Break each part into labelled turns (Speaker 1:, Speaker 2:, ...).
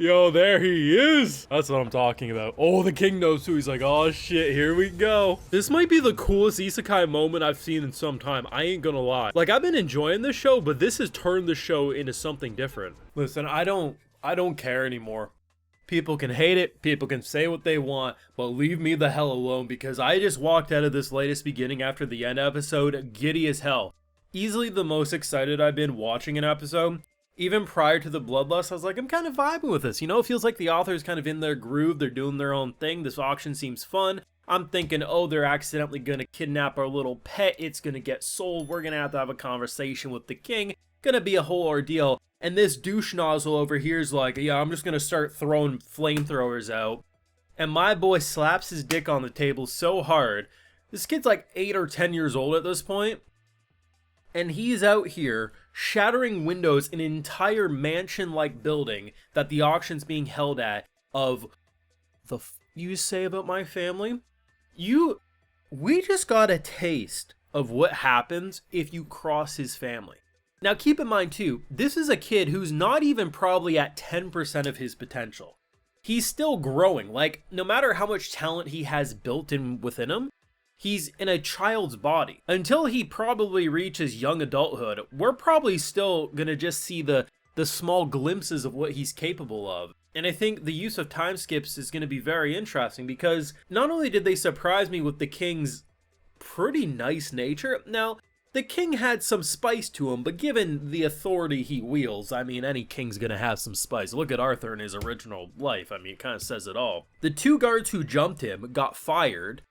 Speaker 1: Yo, there he is. That's what I'm talking about. Oh, the king knows too. He's like, oh shit, here we go. This might be the coolest isekai moment I've seen in some time. I ain't gonna lie. Like, I've been enjoying this show, but this has turned the show into something different. Listen, I don't care anymore. People can hate it, people can say what they want, but leave me the hell alone, because I just walked out of this latest beginning after the end episode giddy as hell. Easily the most excited I've been watching an episode. Even prior to the Bloodlust, I was like, I'm kind of vibing with this. You know, it feels like the author's kind of in their groove. They're doing their own thing. This auction seems fun. I'm thinking, oh, they're accidentally going to kidnap our little pet. It's going to get sold. We're going to have a conversation with the king. Going to be a whole ordeal. And this douche nozzle over here is like, yeah, I'm just going to start throwing flamethrowers out. And my boy slaps his dick on the table so hard. This kid's like 8 or 10 years old at this point. And he's out here shattering windows in an entire mansion-like building that the auction's being held at of the you say about my family? We just got a taste of what happens if you cross his family. Now keep in mind too, this is a kid who's not even probably at 10% of his potential. He's still growing. Like, no matter how much talent he has built in within him, he's in a child's body. Until he probably reaches young adulthood, we're probably still gonna just see the small glimpses of what he's capable of. And I think the use of time skips is gonna be very interesting, because not only did they surprise me with the king's pretty nice nature, now, the king had some spice to him, but given the authority he wields, I mean, any king's gonna have some spice. Look at Arthur in his original life. I mean, it kind of says it all. The 2 guards who jumped him got fired,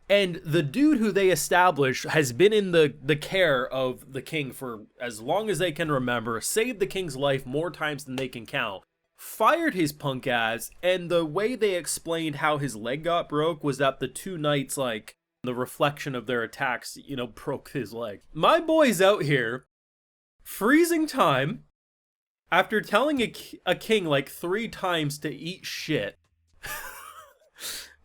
Speaker 1: and the dude who they established has been in the care of the king for as long as they can remember, saved the king's life more times than they can count, fired his punk ass, and the way they explained how his leg got broke was that the 2 knights, like, the reflection of their attacks, you know, broke his leg. My boy's out here, freezing time, after telling a king like 3 times to eat shit,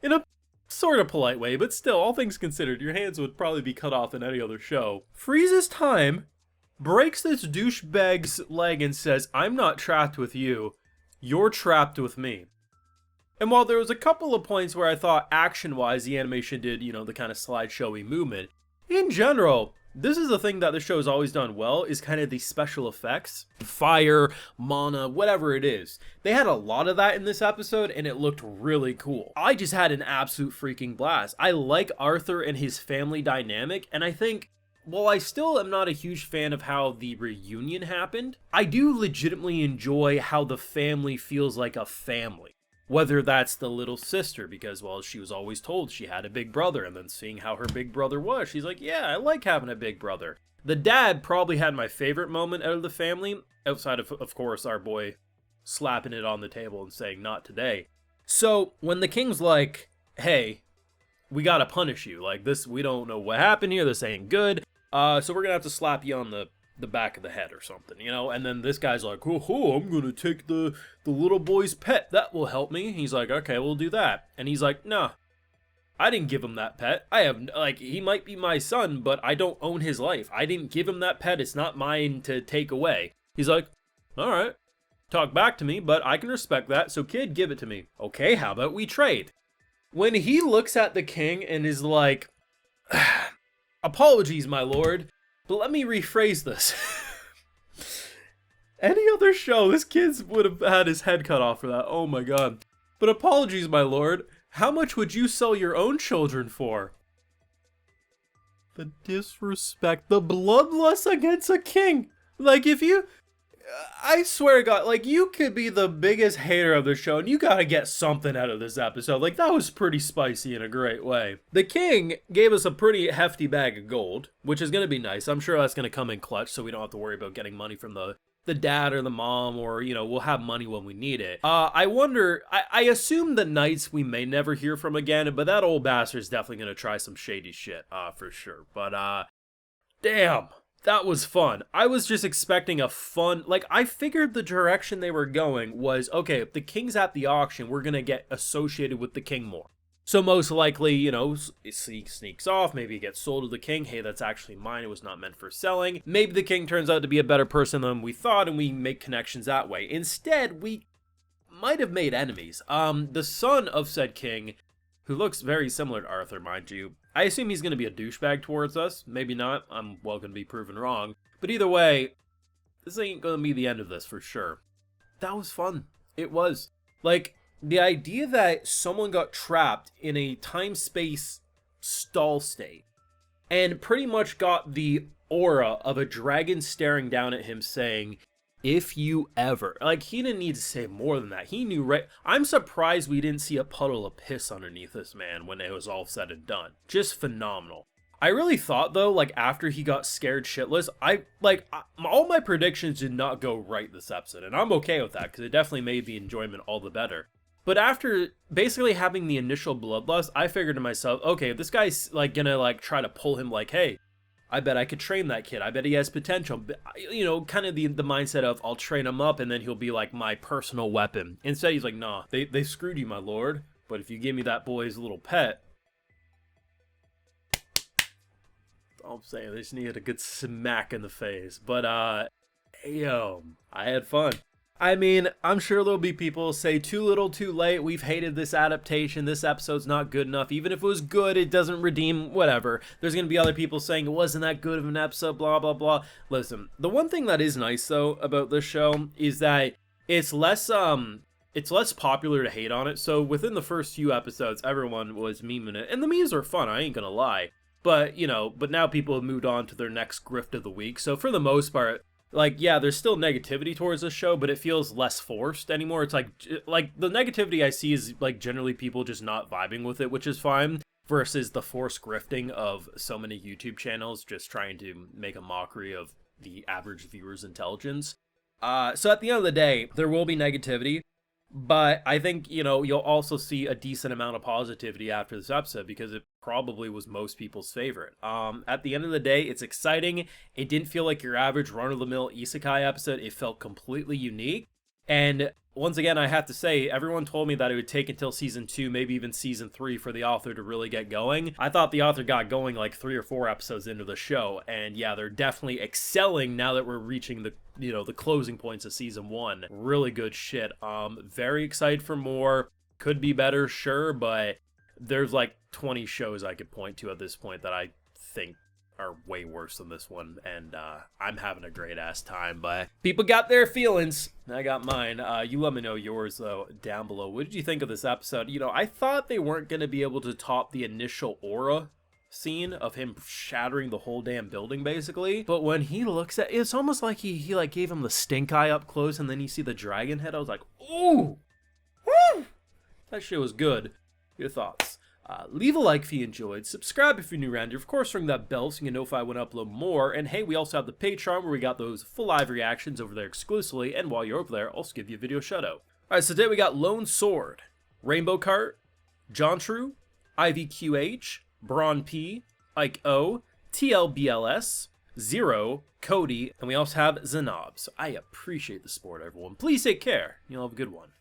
Speaker 1: in a sort of polite way, but still, all things considered, your hands would probably be cut off in any other show. Freezes time, breaks this douchebag's leg and says, I'm not trapped with you, you're trapped with me. And while there was a couple of points where I thought action-wise the animation did, you know, the kind of slideshowy movement, in general, this is the thing that the show's always done well, is kind of the special effects. Fire, mana, whatever it is. They had a lot of that in this episode, and it looked really cool. I just had an absolute freaking blast. I like Arthur and his family dynamic, and I think, while I still am not a huge fan of how the reunion happened, I do legitimately enjoy how the family feels like a family. Whether that's the little sister, because, well, she was always told she had a big brother, and then seeing how her big brother was, she's like, yeah, I like having a big brother. The dad probably had my favorite moment out of the family, outside of course, our boy slapping it on the table and saying, not today. So, when the king's like, hey, we gotta punish you, like, this, we don't know what happened here, this ain't good, so we're gonna have to slap you on the back of the head or something, you know? And then this guy's like, oh, I'm gonna take the little boy's pet, that will help me. He's like, okay, we'll do that. And he's like, nah, I didn't give him that pet. I have, like, he might be my son, but I don't own his life. I didn't give him that pet, it's not mine to take away. He's like, alright, talk back to me, but I can respect that, so kid, give it to me. Okay, how about we trade? When he looks at the king and is like, apologies, my lord, but let me rephrase this. Any other show, this kid would have had his head cut off for that. Oh my god. But apologies, my lord. How much would you sell your own children for? The disrespect. The bloodlust against a king. Like, if you... I swear to God, like, you could be the biggest hater of the show, and you gotta get something out of this episode. Like, that was pretty spicy in a great way. The king gave us a pretty hefty bag of gold, which is gonna be nice. I'm sure that's gonna come in clutch, so we don't have to worry about getting money from the dad or the mom, or, you know, we'll have money when we need it. I wonder, I assume the knights we may never hear from again, but that old bastard's definitely gonna try some shady shit, for sure. But, damn. That was fun. I was just expecting a fun, like, I figured the direction they were going was, okay, if the king's at the auction, we're gonna get associated with the king more. So most likely, you know, he sneaks off, maybe he gets sold to the king, hey, that's actually mine, it was not meant for selling. Maybe the king turns out to be a better person than we thought, and we make connections that way. Instead, we might have made enemies. The son of said king, who looks very similar to Arthur, mind you. I assume he's going to be a douchebag towards us. Maybe not. I'm well going to be proven wrong. But either way, this ain't going to be the end of this for sure. That was fun. It was. Like, the idea that someone got trapped in a time-space stall state and pretty much got the aura of a dragon staring down at him saying, if you ever, like, he didn't need to say more than that. He knew, right? I'm surprised we didn't see a puddle of piss underneath this man when it was all said and done. Just phenomenal. I really thought, though, like, after he got scared shitless, all my predictions did not go right this episode, and I'm okay with that, because it definitely made the enjoyment all the better. But after basically having the initial bloodlust, I figured to myself, okay, this guy's, like, gonna, like, try to pull him, like, hey, I bet I could train that kid. I bet he has potential. You know, kind of the mindset of, I'll train him up, and then he'll be, like, my personal weapon. Instead, he's like, nah, they screwed you, my lord, but if you give me that boy's little pet, all I'm saying, they just needed a good smack in the face. But, yo, I had fun. I mean, I'm sure there'll be people who say, too little, too late, we've hated this adaptation, this episode's not good enough, even if it was good, it doesn't redeem, whatever. There's gonna be other people saying it wasn't that good of an episode, blah, blah, blah. Listen, the one thing that is nice, though, about this show is that it's less popular to hate on it. So within the first few episodes, everyone was memeing it, and the memes are fun, I ain't gonna lie. But, you know, but now people have moved on to their next grift of the week, so for the most part, like, yeah, there's still negativity towards this show, but it feels less forced anymore. It's like the negativity I see is, like, generally people just not vibing with it, which is fine, versus the forced grifting of so many YouTube channels just trying to make a mockery of the average viewer's intelligence. So at the end of the day, there will be negativity, but I think, you know, you'll also see a decent amount of positivity after this episode because it probably was most people's favorite. At the end of the day, it's exciting. It didn't feel like your average run-of-the-mill isekai episode. It felt completely unique. And once again, I have to say, everyone told me that it would take until season 2, maybe even season 3 for the author to really get going. I thought the author got going like 3 or 4 episodes into the show. And yeah, they're definitely excelling now that we're reaching the, you know, the closing points of season 1. Really good shit. Very excited for more. Could be better, sure, but there's like 20 shows I could point to at this point that I think are way worse than this one, and I'm having a great ass time. But people got their feelings, I got mine. You let me know yours though down below. What did you think of this episode? You know, I thought they weren't going to be able to top the initial aura scene of him shattering the whole damn building basically, but when he looks at it's almost like he like gave him the stink eye up close, and then you see the dragon head. I was like, ooh, woo! That shit was good. Your thoughts? Leave a like if you enjoyed, subscribe if you're new around here, of course ring that bell so you can know if I want to upload more, and hey, we also have the Patreon where we got those full live reactions over there exclusively, and while you're over there, I'll also give you a video shout out. Alright, so today we got Lone Sword, Rainbow Cart, John True, IVQH, Braun P, Ike O, TLBLS, Zero, Cody, and we also have Zanob. So I appreciate the support, everyone. Please take care. You'll have a good one.